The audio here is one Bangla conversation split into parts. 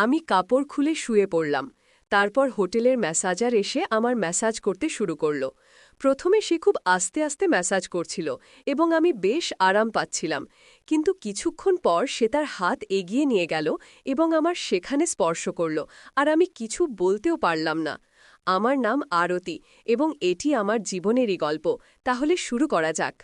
আমি কাপড় খুলে শুয়ে পড়লাম। তারপর হোটেলের ম্যাসাজার এসে আমার ম্যাসাজ করতে শুরু করল। প্রথমে সে খুব আস্তে আস্তে ম্যাসাজ করছিল এবং আমি বেশ আরাম পাচ্ছিলাম, কিন্তু কিছুক্ষণ পর সে তার হাত এগিয়ে নিয়ে গেল এবং আমার সেখানে স্পর্শ করল, আর আমি কিছু বলতেও পারলাম না। আমার নাম আরতি এবং এটি আমার জীবনেরই গল্প। তাহলে শুরু করা যাক।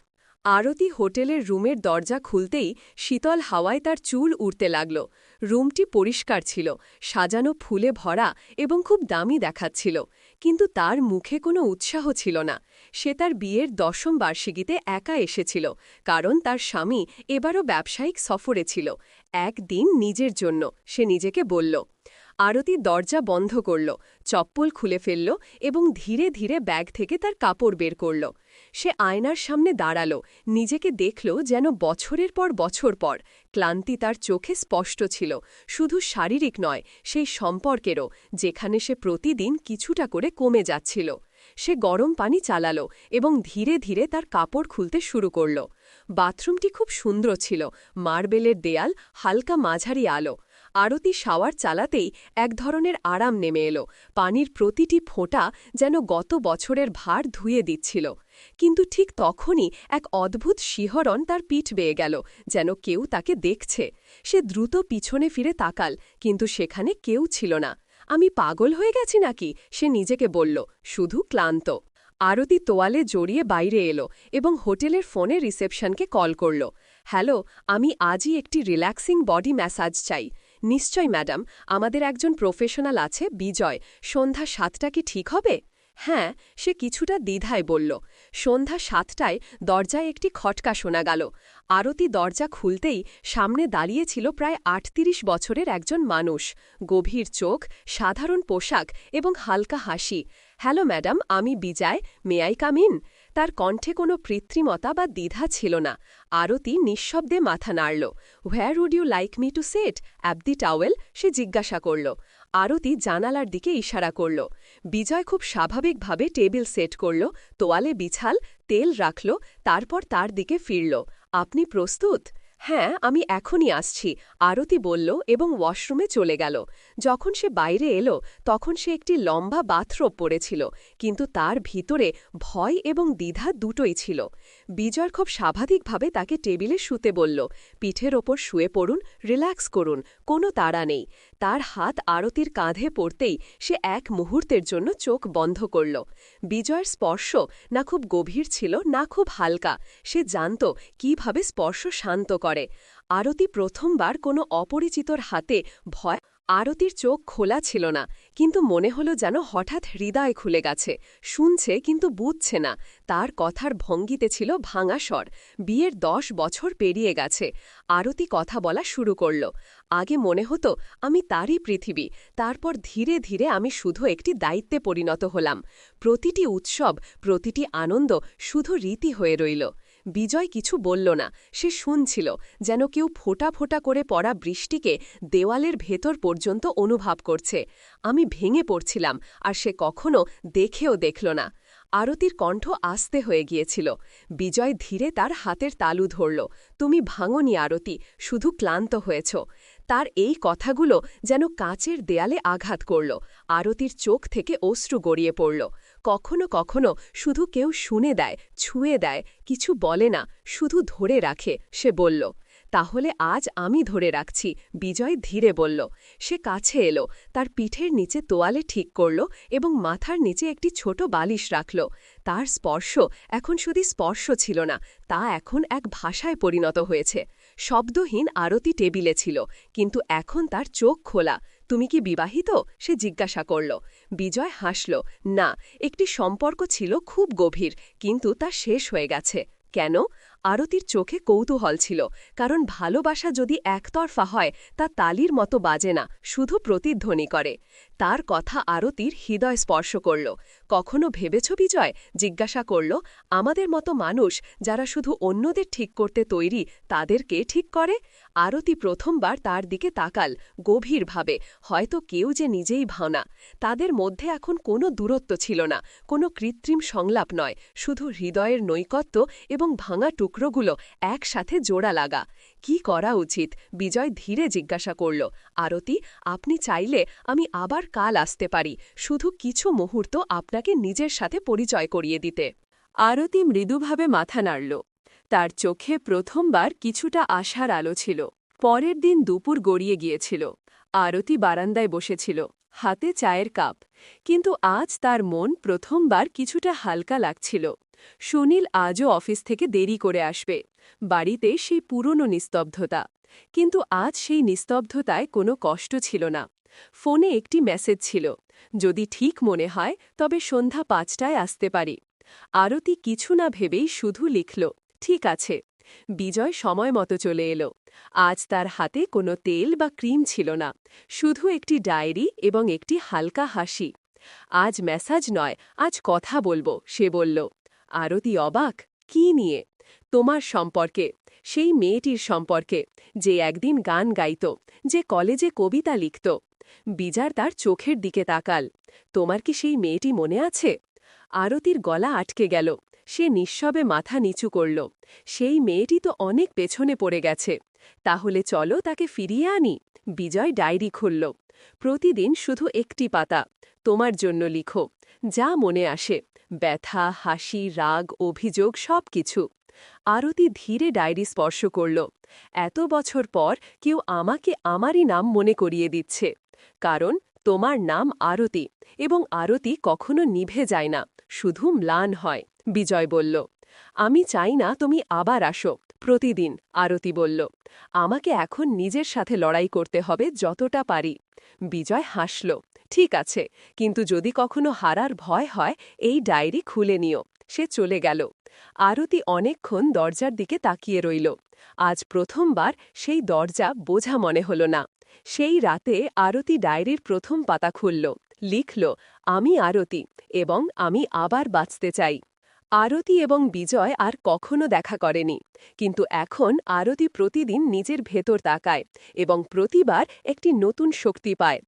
আরতি হোটেলের রুমের দরজা খুলতেই শীতল হাওয়ায় তার চুল উড়তে লাগল। রুমটি পরিষ্কার ছিল, সাজানো ফুলে ভরা এবং খুব দামি দেখাচ্ছিল, কিন্তু তার মুখে কোনো উৎসাহ ছিল না। সে তার বিয়ের ১০ম বার্ষিকীতে একা এসেছিল, কারণ তার স্বামী এবারও ব্যবসায়িক সফরে ছিল। একদিন নিজের জন্য, সে নিজেকে বলল। আরতি দরজা বন্ধ করল, চপ্পল খুলে ফেলল এবং ধীরে ধীরে ব্যাগ থেকে তার কাপড় বের করল। সে আয়নার সামনে দাঁড়াল, নিজেকে দেখল যেন বছরের পর বছর পর। ক্লান্তি তার চোখে স্পষ্ট ছিল, শুধু শারীরিক নয়, সেই সম্পর্কেরও, যেখানে সে প্রতিদিন কিছুটা করে কমে যাচ্ছিল। সে গরম পানি চালাল এবং ধীরে ধীরে তার কাপড় খুলতে শুরু করল। বাথরুমটি খুব সুন্দর ছিল, মার্বেলের দেয়াল, হালকা মাঝারি আলো। আরতি শাওয়ার চালাতেই এক ধরনের আরাম নেমে এলো। পানির প্রতিটি ফোঁটা যেন গত বছরের ভার ধুয়ে দিচ্ছিল। কিন্তু ঠিক তখনই এক অদ্ভুত শিহরণ তার পিঠ বেয়ে গেল, যেন কেউ তাকে দেখছে। সে দ্রুত পিছনে ফিরে তাকাল, কিন্তু সেখানে কেউ ছিল না। আমি পাগল হয়ে গেছি নাকি, সে নিজেকে বলল, শুধু ক্লান্ত। আরতি তোয়ালে জড়িয়ে বাইরে এলো এবং হোটেলের ফোনে রিসেপশনকে কল করল। হ্যালো, আমি আজই একটি রিল্যাক্সিং বডি ম্যাসাজ চাই। নিশ্চয় ম্যাডাম, আমাদের একজন প্রফেশনাল আছে, বিজয়। সন্ধ্যা ৭টা কি ঠিক হবে? হ্যাঁ, সে কিছুটা দ্বিধায় বলল। সন্ধ্যা ৭টায় দরজায় একটি খটকা শোনা গেল। আরতি দরজা খুলতেই সামনে দাঁড়িয়েছিল প্রায় ৩৮ বছরের একজন মানুষ। গভীর চোখ, সাধারণ পোশাক এবং হালকা হাসি। হ্যালো ম্যাডাম, আমি বিজয়, মে আই কাম ইন? তার কণ্ঠে কোনো কৃত্রিমতা বা দ্বিধা ছিল না। আরতি নিঃশব্দে মাথা নাড়ল। Where would you like me to set up the towel? সে জিজ্ঞাসা করল। আরতি জানালার দিকে ইশারা করল। বিজয় খুব স্বাভাবিকভাবে টেবিল সেট করল, তোয়ালে বিছাল, তেল রাখল, তারপর তার দিকে ফিরল। আপনি প্রস্তুত? হ্যাঁ, আমি এখনই আসছি, আরতি বলল এবং ওয়াশরুমে চলে গেল। যখন সে বাইরে এলো তখন সে একটি লম্বা বাথরোব পরেছিল, কিন্তু তার ভিতরে ভয় এবং দ্বিধা দুটোই ছিল। বিজয় খুব স্বাভাবিকভাবে তাকে টেবিলে শুতে বলল। পিঠের ওপর শুয়ে পড়ুন, রিল্যাক্স করুন, কোনো তাড়া নেই। তার হাত আরতির কাঁধে পড়তেই সে এক মুহূর্তের জন্য চোখ বন্ধ করল। বিজয়ের স্পর্শ না খুব গভীর ছিল, না খুব হালকা। সে জানত কিভাবে স্পর্শ শান্ত করে। আরতি প্রথমবার কোনো অপরিচিতর হাতে ভয়। আরতির চোখ খোলা ছিল না, কিন্তু মনে হলো যেন হঠাৎ হৃদয় খুলে গেছে। শুনছে কিন্তু বুঝছে না। তার কথার ভঙ্গিতে ছিল ভাঙা স্বর। বিয়ের ১০ বছর পেরিয়ে গেছে। আরতি কথা বলা শুরু করল। আগে মনে হতো আমি তারই পৃথিবী, তারপর ধীরে ধীরে আমি শুধু একটি দায়িত্বে পরিণত হলাম। প্রতিটি উৎসব, প্রতিটি আনন্দ শুধু রীতি হয়ে রইল। বিজয় কিছু বলল না, সে শুনছিল, যেন কেউ ফোঁটা ফোঁটা করে পড়া বৃষ্টিকে দেওয়ালের ভেতর পর্যন্ত অনুভব করছে। আমি ভেঙে পড়ছিলাম, আর সে কখনো দেখেও দেখল না। আরতির কণ্ঠ আস্তে হয়ে গিয়েছিল। বিজয় ধীরে তার হাতের তালু ধরল। তুমি ভাঙনি আরতি, শুধু ক্লান্ত হয়েছ। তার এই কথাগুলো যেন কাচের দেয়ালে আঘাত করল। আরতির চোখ থেকে অশ্রু গড়িয়ে পড়ল। কখনো কখনো শুধু কেউ শুনে দেয়, ছুঁয়ে দেয়, কিছু বলে না, শুধু ধরে রাখে, সে বলল। তাহলে আজ আমি ধরে রাখছি, বিজয় ধীরে বলল। সে কাছে এলো, তার পিঠের নিচে তোয়ালে ঠিক করল এবং মাথার নিচে একটি ছোট বালিশ রাখল। তার স্পর্শ এখন শুধু স্পর্শ ছিল না, তা এখন এক ভাষায় পরিণত হয়েছে। শব্দহীন আরতি টেবিলে ছিল, কিন্তু এখন তার চোখ খোলা। তুমি কি বিবাহিত? সে জিজ্ঞাসা করল। বিজয় হাসল। না, একটি সম্পর্ক ছিল খুব গভীর, কিন্তু তা শেষ হয়ে গেছে। কেন? আরতির চোখে কৌতূহল ছিল, কারণ ভালোবাসা যদি একতরফা হয় তা তালির মতো বাজে না, শুধু প্রতিধ্বনি করে। তার কথা আরতির হৃদয় স্পর্শ করল। কখনো ভেবেছ বিজয়? জিজ্ঞাসা করল। আমাদের মতো মানুষ যারা শুধু অন্যদের ঠিক করতে তৈরি, তাদেরকে ঠিক করে? আরতি প্রথমবার তার দিকে তাকাল, গভীরভাবে, হয়তো কেউ যে নিজেই ভাওনা। তাদের মধ্যে এখন কোনো দূরত্ব ছিল না, কোনো কৃত্রিম সংলাপ নয়, শুধু হৃদয়ের নৈকট্য এবং ভাঙা টুকরো টুকরোগুলো একসাথে জোড়া লাগা। কি করা উচিত? বিজয় ধীরে জিজ্ঞাসা করল। আরতি, আপনি চাইলে আমি আবার কাল আসতে পারি, শুধু কিছু মুহূর্ত আপনাকে নিজের সাথে পরিচয় করিয়ে দিতে। আরতি মৃদুভাবে মাথা নাড়ল। তার চোখে প্রথমবার কিছুটা আশার আলো ছিল। পরের দিন দুপুর গড়িয়ে গিয়েছিল। আরতি বারান্দায় বসেছিল, হাতে চায়ের কাপ। কিন্তু আজ তার মন প্রথমবার কিছুটা হালকা লাগছিল। সুনীল আজও অফিস থেকে দেরি করে আসবে। বাড়িতে সেই পুরনো নিস্তব্ধতা। কিন্তু আজ সেই নিস্তব্ধতায় কোনো কষ্ট ছিল না। ফোনে একটি মেসেজ ছিল, যদি ঠিক মনে হয় তবে সন্ধ্যা 5টায় আসতে পারি। আরতি কিছু না ভেবেই শুধু লিখল, ঠিক আছে। বিজয় সময় মতো চলে এলো। আজ তার হাতে কোনো তেল বা ক্রিম ছিল না, শুধু একটি ডায়েরি এবং একটি হালকা হাসি। আজ মেসাজ নয়, আজ কথা বলবো, সে বলল। আরতি অবাক, কি নিয়ে? তোমার সম্পর্কে, সেই মেয়েটির সম্পর্কে, যে একদিন গান গাইত, যে কলেজে কবিতা লিখত। বিজার তার চোখের দিকে তাকাল। তোমার কি সেই মেয়েটি মনে আছে? আরতির গলা আটকে গেল। সে নিঃশবে মাথা নিচু করল। সেই মেয়েটি তো অনেক পেছনে পড়ে গেছে। তাহলে চলো তাকে ফিরিয়ে আনি। বিজয় ডায়েরি খুলল। প্রতিদিন শুধু একটি পাতা। তোমার জন্য লিখো, যা মনে আসে, ব্যথা, হাসি, রাগ, অভিযোগ, সবকিছু। আরতি ধীরে ডায়েরি স্পর্শ করল। এত বছর পর কেউ আমাকে আমারই নাম মনে করিয়ে দিচ্ছে। কারণ তোমার নাম আরতি, এবং আরতি কখনো নিভে যায় না, শুধু ম্লান হয়। বিজয় বলল, আমি চাই না তুমি আবার আসো প্রতিদিন। আরতি বলল, আমাকে এখন নিজের সাথে লড়াই করতে হবে যতটা পারি। বিজয় হাসল, ঠিক আছে, কিন্তু যদি কখনো হারার ভয় হয় এই ডায়েরি খুলে নিও। সে চলে গেল। আরতি অনেকক্ষণ দরজার দিকে তাকিয়ে রইল। আজ প্রথমবার সেই দরজা বোঝা মনে হল না। সেই রাতে আরতি ডায়েরির প্রথম পাতা খুলল, লিখল, আমি আরতি, এবং আমি আবার বাঁচতে চাই। আরতি এবং বিজয় আর কখনো দেখা করেনি, কিন্তু এখন আরতি প্রতিদিন নিজের ভেতর তাকায় এবং প্রতিবার একটি নতুন শক্তি পায়।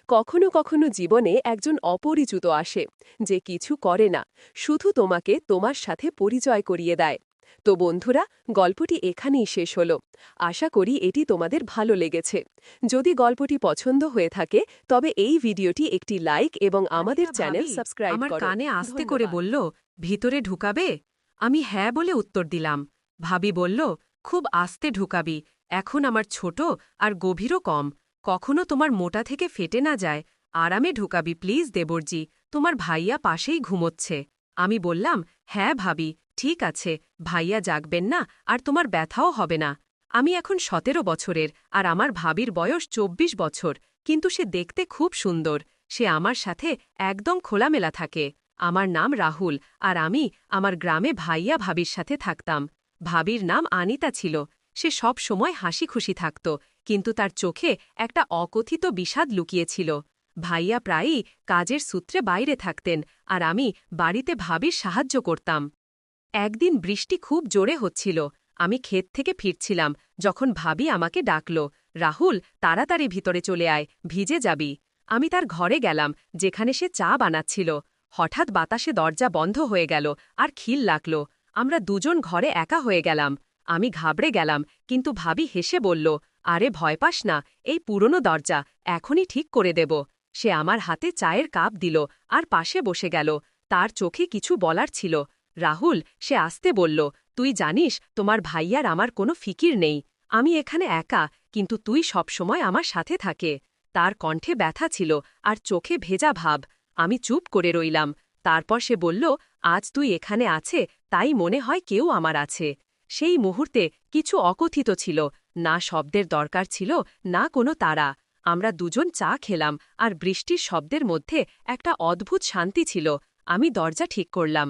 কখনো কখনো জীবনে একজন অপরিচিত আসে, যে কিছু করে না, শুধু তোমাকে তোমার সাথে পরিচয় করিয়ে দেয়। তো বন্ধুরা, গল্পটি এখানেই শেষ হল। আশা করি এটি তোমাদের ভালো লেগেছে। যদি গল্পটি পছন্দ হয়ে থাকে তবে এই ভিডিওটি একটি লাইক এবং আমাদের চ্যানেল সাবস্ক্রাইব করো। আমার কানে আস্তে করে বলল, ভিতরে ঢুকাবে? আমি হ্যাঁ বলে উত্তর দিলাম। ভাবি বলল, খুব আস্তে ঢুকাবি, এখন আমার ছোট আর গভীরও কম, কখনো তোমার মোটা থেকে ফেটে না যায়। আরামে ঢুকাবি প্লিজ দেবরজি, তোমার ভাইয়া পাশেই ঘুমোচ্ছে। আমি বললাম, হ্যাঁ ভাবি, ঠিক আছে, ভাইয়া জাগবেন না আর তোমার ব্যথাও হবে না। আমি এখন 17 বছরের আর আমার ভাবির বয়স 24 বছর, কিন্তু সে দেখতে খুব সুন্দর। সে আমার সাথে একদম খোলামেলা থাকে। আমার নাম রাহুল, আর আমি আমার গ্রামে ভাইয়া ভাবির সাথে থাকতাম। ভাবির নাম আনিতা ছিল। সে সব সময় হাসি খুশি থাকত, কিন্তু তার চোখে একটা অকথিত বিষাদ লুকিয়েছিল। ভাইয়া প্রায়ই কাজের সূত্রে বাইরে থাকতেন, আর আমি বাড়িতে ভাবির সাহায্য করতাম। একদিন বৃষ্টি খুব জোরে হচ্ছিল। আমি ক্ষেত থেকে ফিরছিলাম যখন ভাবি আমাকে ডাকল, রাহুল, তাড়াতাড়ি ভিতরে চলে আয়, ভিজে যাবি। আমি তার ঘরে গেলাম, যেখানে সে চা বানাচ্ছিল। হঠাৎ বাতাসে দরজা বন্ধ হয়ে গেল আর খিল লাগল। আমরা দুজন ঘরে একা হয়ে গেলাম। আমি ঘাবড়ে গেলাম, কিন্তু ভাবি হেসে বলল, আরে ভয় পাস না, এই পুরনো দরজা, এখনই ঠিক করে দেব। সে আমার হাতে চায়ের কাপ দিল আর পাশে বসে গেল। তার চোখে কিছু বলার ছিল। রাহুল, সে আসতে বলল, তুই জানিস তোমার ভাইয়ার আমার কোনো ফিকির নেই। আমি এখানে একা, কিন্তু তুই সবসময় আমার সাথে থাকে। তার কণ্ঠে ব্যথা ছিল আর চোখে ভেজা ভাব। আমি চুপ করে রইলাম। তারপর সে বলল, আজ তুই এখানে আছে, তাই মনে হয় কেউ আমার আছে। সেই মুহূর্তে কিছু অকথিত ছিল, না শব্দের দরকার ছিল, না কোনো তারা। আমরা দুজন চা খেলাম, আর বৃষ্টির শব্দের মধ্যে একটা অদ্ভুত শান্তি ছিল। আমি দরজা ঠিক করলাম।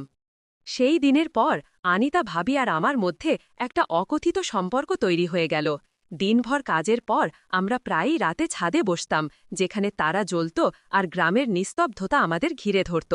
সেই দিনের পর আনিতা ভাবি আর আমার মধ্যে একটা অকথিত সম্পর্ক তৈরি হয়ে গেল। দিনভর কাজের পর আমরা প্রায়ই রাতে ছাদে বসতাম, যেখানে তারা জ্বলত আর গ্রামের নিস্তব্ধতা আমাদের ঘিরে ধরত।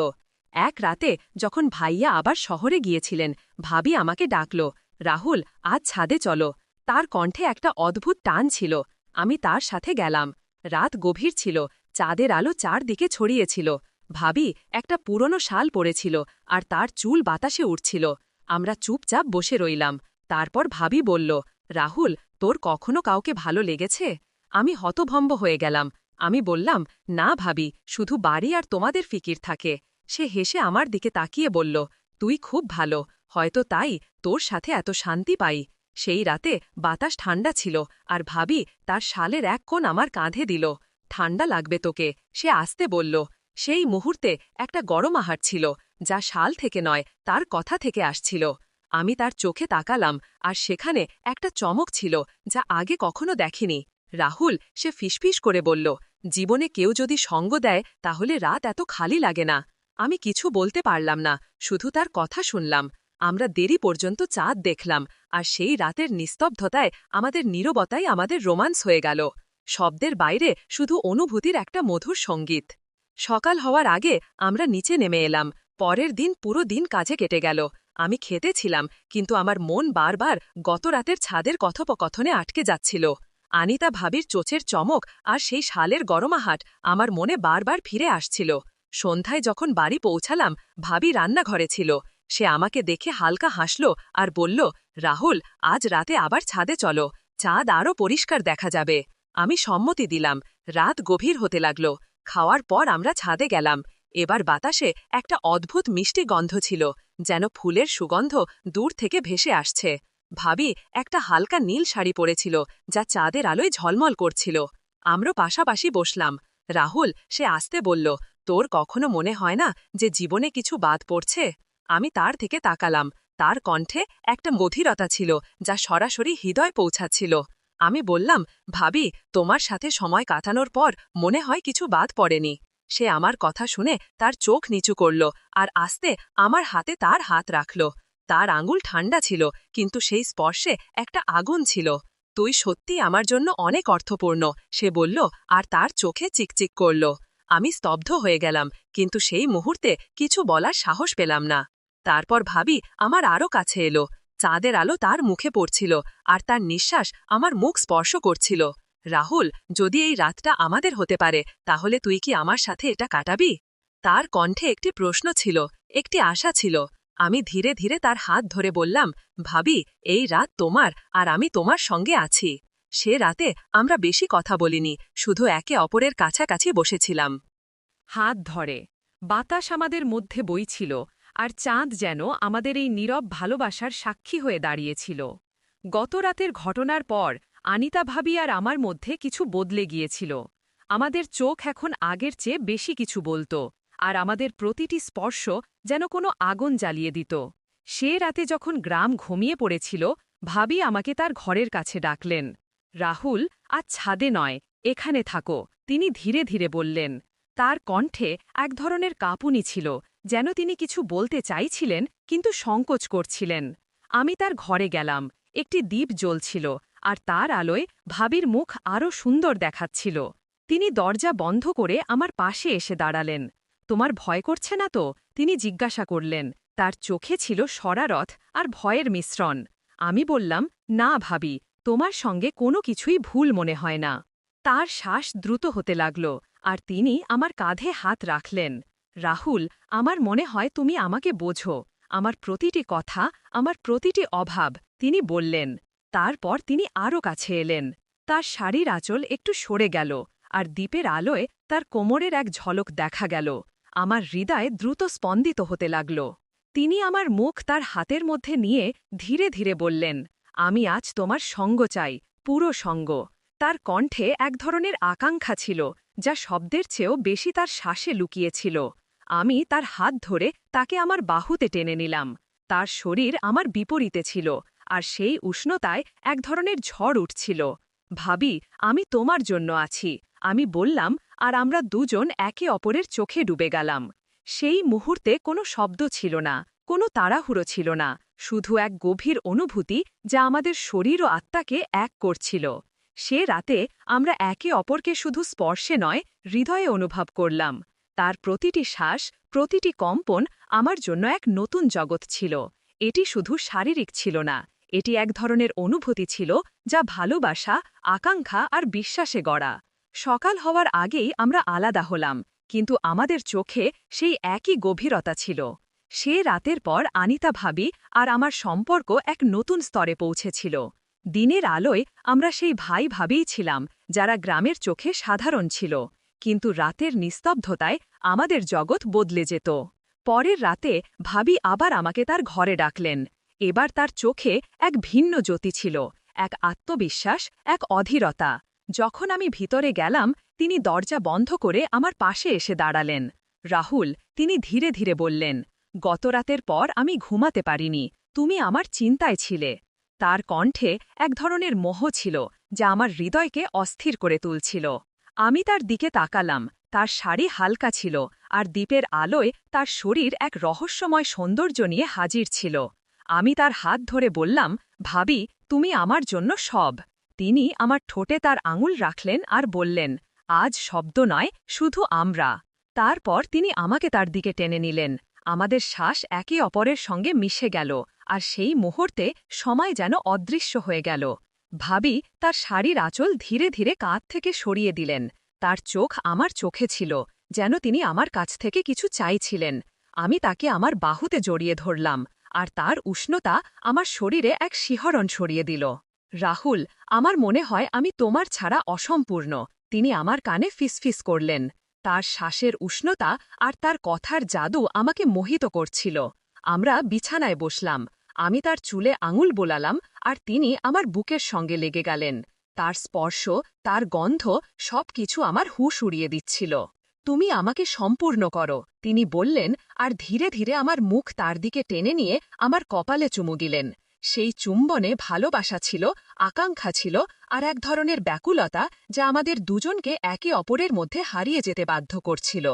এক রাতে যখন ভাইয়া আবার শহরে গিয়েছিলেন, ভাবি আমাকে ডাকল, রাহুল, আজ ছাদে চলো। তার কণ্ঠে একটা অদ্ভুত টান ছিল। আমি তার সাথে গেলাম। রাত গভীর ছিল, চাঁদের আলো চারদিকে ছড়িয়েছিল। ভাবি একটা পুরনো শাল পরেছিল, আর তার চুল বাতাসে উঠছিল। আমরা চুপচাপ বসে রইলাম। তারপর ভাবি বলল, রাহুল, তোর কখনো কাউকে ভালো লেগেছে? আমি হতভম্ব হয়ে গেলাম। আমি বললাম, না ভাবি, শুধু বাড়ি আর তোমাদের ফিকির থাকে। সে হেসে আমার দিকে তাকিয়ে বলল, তুই খুব ভালো, হয়তো তাই তোর সাথে এত শান্তি পাই। সেই রাতে বাতাস ঠান্ডা ছিল, আর ভাবি তার শালের এক কোণ আমার কাঁধে দিল। ঠান্ডা লাগবে তোকে, সে আসতে বলল। সেই মুহূর্তে একটা গরম আহার ছিল, যা শাল থেকে নয়, তার কথা থেকে আসছিল। আমি তার চোখে তাকালাম, আর সেখানে একটা চমক ছিল যা আগে কখনো দেখিনি। রাহুল, সে ফিসফিস করে বলল, জীবনে কেউ যদি সঙ্গ দেয় তাহলে রাত এত খালি লাগে না। আমি কিছু বলতে পারলাম না, শুধু তার কথা শুনলাম। আমরা দেরি পর্যন্ত চাঁদ দেখলাম, আর সেই রাতের নিস্তব্ধতায় আমাদের নীরবতাই আমাদের রোমান্স হয়ে গেল। শব্দের বাইরে শুধু অনুভূতির একটা মধুর সঙ্গীত। সকাল হওয়ার আগে আমরা নিচে নেমে এলাম। পরের দিন পুরো দিন কাজে কেটে গেল। আমি খেতে ছিলাম, কিন্তু আমার মন বারবার গত রাতের ছাদের কথোপকথনে আটকে যাচ্ছিল। আনিতা ভাবির চোচের চমক আর সেই শালের গরমাহাট আমার মনে বারবার ফিরে আসছিল। সন্ধ্যায় যখন বাড়ি পৌঁছালাম, ভাবি রান্নাঘরে ছিল। সে আমাকে দেখে হালকা হাসল আর বলল, রাহুল, আজ রাতে আবার ছাদে চলো, চাঁদ আরও পরিষ্কার দেখা যাবে। আমি সম্মতি দিলাম। রাত গভীর হতে লাগল। খাওয়ার পর আমরা ছাদে গেলাম। এবার বাতাসে একটা অদ্ভুত মিষ্টি গন্ধ ছিল, যেন ফুলের সুগন্ধ দূর থেকে ভেসে আসছে। ভাবি একটা হালকা নীল শাড়ি পরেছিল, যা চাঁদের আলোয় ঝলমল করছিল। আমরা পাশাপাশি বসলাম। রাহুল, সে আসতে বলল, তোর কখনো মনে হয় না যে জীবনে কিছু বাদ পড়ছে? আমি তার থেকে তাকালাম। তার কণ্ঠে একটা গভীরতা ছিল, যা সরাসরি হৃদয় পৌঁছাচ্ছিল। আমি বললাম, ভাবি, তোমার সাথে সময় কাটানোর পর মনে হয় কিছু বাদ পড়েনি। সে আমার কথা শুনে তার চোখ নিচু করল, আর আস্তে আমার হাতে তার হাত রাখল। তার আঙুল ঠান্ডা ছিল, কিন্তু সেই স্পর্শে একটা আগুন ছিল। তুই সত্যি আমার জন্য অনেক অর্থপূর্ণ, সে বলল, আর তার চোখে চিকচিক করল। আমি স্তব্ধ হয়ে গেলাম, কিন্তু সেই মুহূর্তে কিছু বলার সাহস পেলাম না। তারপর ভাবি আমার আরও কাছে এলো। চাঁদের আলো তার মুখে পড়ছিল, আর তার নিঃশ্বাস আমার মুখ স্পর্শ করছিল। রাহুল, যদি এই রাতটা আমাদের হতে পারে, তাহলে তুই কি আমার সাথে এটা কাটাবি? তার কণ্ঠে একটি প্রশ্ন ছিল, একটি আশা ছিল। আমি ধীরে ধীরে তার হাত ধরে বললাম, ভাবি, এই রাত তোমার, আর আমি তোমার সঙ্গে আছি। সে রাতে আমরা বেশি কথা বলিনি, শুধু একে অপরের কাছাকাছি বসেছিলাম। হাত ধরে বাতাস আমাদের মধ্যে বইছিল, আর চাঁদ যেন আমাদের এই নীরব ভালোবাসার সাক্ষী হয়ে দাঁড়িয়েছিল। গত রাতের ঘটনার পর আনিতা ভাবি আর আমার মধ্যে কিছু বদলে গিয়েছিল। আমাদের চোখ এখন আগের চেয়ে বেশি কিছু বলত, আর আমাদের প্রতিটি স্পর্শ যেন কোনো আগুন জ্বালিয়ে দিত। সে রাতে যখন গ্রাম ঘুমিয়ে পড়েছিল, ভাবি আমাকে তার ঘরের কাছে ডাকলেন। রাহুল, আজ ছাদে নয়, এখানে থাকো, তিনি ধীরে ধীরে বললেন। তার কণ্ঠে এক ধরনের কাঁপুনি ছিল, যেন তিনি কিছু বলতে চাইছিলেন কিন্তু সংকোচ করছিলেন। আমি তার ঘরে গেলাম। একটি দ্বীপ জ্বলছিল, আর তার আলোয় ভাবির মুখ আরও সুন্দর দেখাচ্ছিল। তিনি দরজা বন্ধ করে আমার পাশে এসে দাঁড়ালেন। তোমার ভয় করছে না তো? তিনি জিজ্ঞাসা করলেন। তার চোখে ছিল শরারত আর ভয়ের মিশ্রণ। আমি বললাম, না ভাবি, তোমার সঙ্গে কোনো কিছুই ভুল মনে হয় না। তার শ্বাস দ্রুত হতে লাগল, আর তিনি আমার কাঁধে হাত রাখলেন। রাহুল, আমার মনে হয় তুমি আমাকে বোঝো, আমার প্রতিটি কথা, আমার প্রতিটি অভাব, তিনি বললেন। তারপর তিনি আরও কাছে এলেন। তার শাড়ির আঁচল একটু সরে গেল, আর দ্বীপের আলোয় তার কোমরের এক ঝলক দেখা গেল। আমার হৃদয় দ্রুত স্পন্দিত হতে লাগল। তিনি আমার মুখ তার হাতের মধ্যে নিয়ে ধীরে ধীরে বললেন, আমি আজ তোমার সঙ্গ চাই, পুরো সঙ্গ। তার কণ্ঠে এক ধরনের আকাঙ্ক্ষা ছিল, যা শব্দের চেয়েও বেশি তার শ্বাসে লুকিয়েছিল। আমি তার হাত ধরে তাকে আমার বাহুতে টেনে নিলাম। তার শরীর আমার বিপরীতে ছিল, আর সেই উষ্ণতায় এক ধরনের ঝড় উঠছিল। ভাবি, আমি তোমার জন্য আছি, আমি বললাম, আর আমরা দুজন একে অপরের চোখে ডুবে গেলাম। সেই মুহূর্তে কোনো শব্দ ছিল না, কোনো তাড়াহুড়ো ছিল না, শুধু এক গভীর অনুভূতি যা আমাদের শরীর ও আত্মাকে এক করছিল। সে রাতে আমরা একে অপরকে শুধু স্পর্শে নয়, হৃদয়ে অনুভব করলাম। তার প্রতিটি শ্বাস, প্রতিটি কম্পন আমার জন্য এক নতুন জগৎ ছিল। এটি শুধু শারীরিক ছিল না, এটি এক ধরনের অনুভূতি ছিল যা ভালোবাসা, আকাঙ্ক্ষা আর বিশ্বাসে গড়া। সকাল হওয়ার আগেই আমরা আলাদা হলাম, কিন্তু আমাদের চোখে সেই একই গভীরতা ছিল। সে রাতের পর আনিতা ভাবি আর আমার সম্পর্ক এক নতুন স্তরে পৌঁছেছিল। দিনের আলোয় আমরা সেই ভাই ভাবিই ছিলাম যারা গ্রামের চোখে সাধারণ ছিল, কিন্তু রাতের নিস্তব্ধতায় আমাদের জগৎ বদলে যেত। পরের রাতে ভাবি আবার আমাকে তার ঘরে ডাকলেন। এবার তার চোখে এক ভিন্ন জ্যোতি ছিল, এক আত্মবিশ্বাস, এক অধীরতা। যখন আমি ভিতরে গেলাম, তিনি দরজা বন্ধ করে আমার পাশে এসে দাঁড়ালেন। রাহুল, তিনি ধীরে ধীরে বললেন, গতরাতের পর আমি ঘুমাতে পারিনি, তুমি আমার চিন্তায় ছিলে। তার কণ্ঠে এক ধরনের মোহ ছিল যা আমার হৃদয়কে অস্থির করে তুলছিল। আমি তার দিকে তাকালাম, তার শাড়ি হালকা ছিল, আর দ্বীপের আলোয় তার শরীর এক রহস্যময় সৌন্দর্য নিয়ে হাজির ছিল। আমি তার হাত ধরে বললাম, ভাবি, তুমি আমার জন্য সব। তিনি আমার ঠোঁটে তার আঙুল রাখলেন আর বললেন, আজ শব্দ নয়, শুধু আমরা। তারপর তিনি আমাকে তার দিকে টেনে নিলেন। আমাদের শ্বাস একে অপরের সঙ্গে মিশে গেল, আর সেই মুহূর্তে সময় যেন অদৃশ্য হয়ে গেল। ভাবি তার শাড়ির আঁচল ধীরে ধীরে কাঁধ থেকে সরিয়ে দিলেন। তার চোখ আমার চোখে ছিল, যেন তিনি আমার কাছ থেকে কিছু চাইছিলেন। আমি তাকে আমার বাহুতে জড়িয়ে ধরলাম, আর তার উষ্ণতা আমার শরীরে এক শিহরণ ছড়িয়ে দিল। রাহুল, আমার মনে হয় আমি তোমার ছাড়া অসম্পূর্ণ, তিনি আমার কানে ফিসফিস করলেন। তার শ্বাসের উষ্ণতা আর তার কথার জাদু আমাকে মোহিত করছিল। আমরা বিছানায় বসলাম। আমি তার চুলে আঙুল বোলালাম, আর তিনি আমার বুকের সঙ্গে লেগে গেলেন। তার স্পর্শ, তার গন্ধ, সবকিছু আমার হুঁশ উড়িয়ে দিচ্ছিল। তুমি আমাকে সম্পূর্ণ করো, তিনি বললেন, আর ধীরে ধীরে আমার মুখ তার দিকে টেনে নিয়ে আমার কপালে চুমু দিলেন। সেই চুম্বনে ভালোবাসা ছিল, আকাঙ্ক্ষা ছিল, আর এক ধরনের ব্যাকুলতা যা আমাদের দুজনকে একে অপরের মধ্যে হারিয়ে যেতে বাধ্য করছিল।